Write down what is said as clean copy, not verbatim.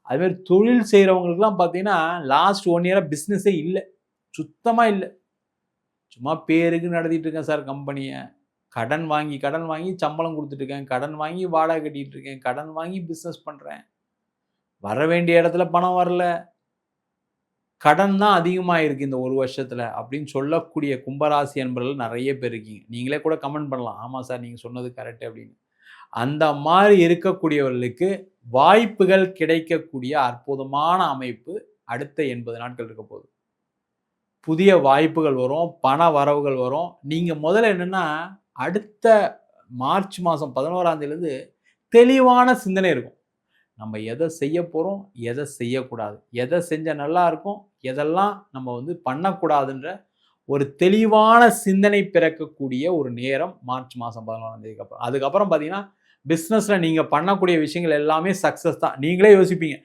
அதுமாதிரி தொழில் செய்கிறவங்களுக்குலாம் பார்த்தீங்கன்னா லாஸ்ட் 1 இயராக பிஸ்னஸே இல்லை, சுத்தமாக இல்லை. சும்மா பேருக்கு நடத்திட்டு இருக்கேன் சார் கம்பெனியை. கடன் வாங்கி சம்பளம் கொடுத்துட்ருக்கேன், கடன் வாங்கி வாடகை கட்டிகிட்டு இருக்கேன், கடன் வாங்கி பிஸ்னஸ் பண்ணுறேன், வர வேண்டிய இடத்துல பணம் வரல, கடன் தான் அதிகமாக இருக்குது இந்த 1 வருஷத்தில் அப்படின்னு சொல்லக்கூடிய கும்பராசி அன்பர்கள் நிறைய பேர் இருக்கீங்க. நீங்களே கூட கமெண்ட் பண்ணலாம், ஆமாம் சார் நீங்கள் சொன்னது கரெக்டு அப்படின்னு. அந்த மாதிரி இருக்கக்கூடியவர்களுக்கு வாய்ப்புகள் கிடைக்கக்கூடிய அற்புதமான அமைப்பு அடுத்த 80 நாட்கள் இருக்க போகுது. புதிய வாய்ப்புகள் வரும், பண வரவுகள் வரும். நீங்கள் முதல்ல என்னென்னா அடுத்த மார்ச் மாதம் 11ஆம் தேதியிலேருந்து தெளிவான சிந்தனை இருக்கும். நம்ம எதை செய்ய போகிறோம், எதை செய்யக்கூடாது, எதை செஞ்சால் நல்லா இருக்கும், எதெல்லாம் நம்ம வந்து பண்ணக்கூடாதுன்ற ஒரு தெளிவான சிந்தனை பிறக்கக்கூடிய ஒரு நேரம் மார்ச் மாதம் 11ஆம் தேதிக்கு அப்புறம். அதுக்கப்புறம் பார்த்தீங்கன்னா பிஸ்னஸில் நீங்கள் பண்ணக்கூடிய விஷயங்கள் எல்லாமே சக்ஸஸ் தான். நீங்களே யோசிப்பீங்க,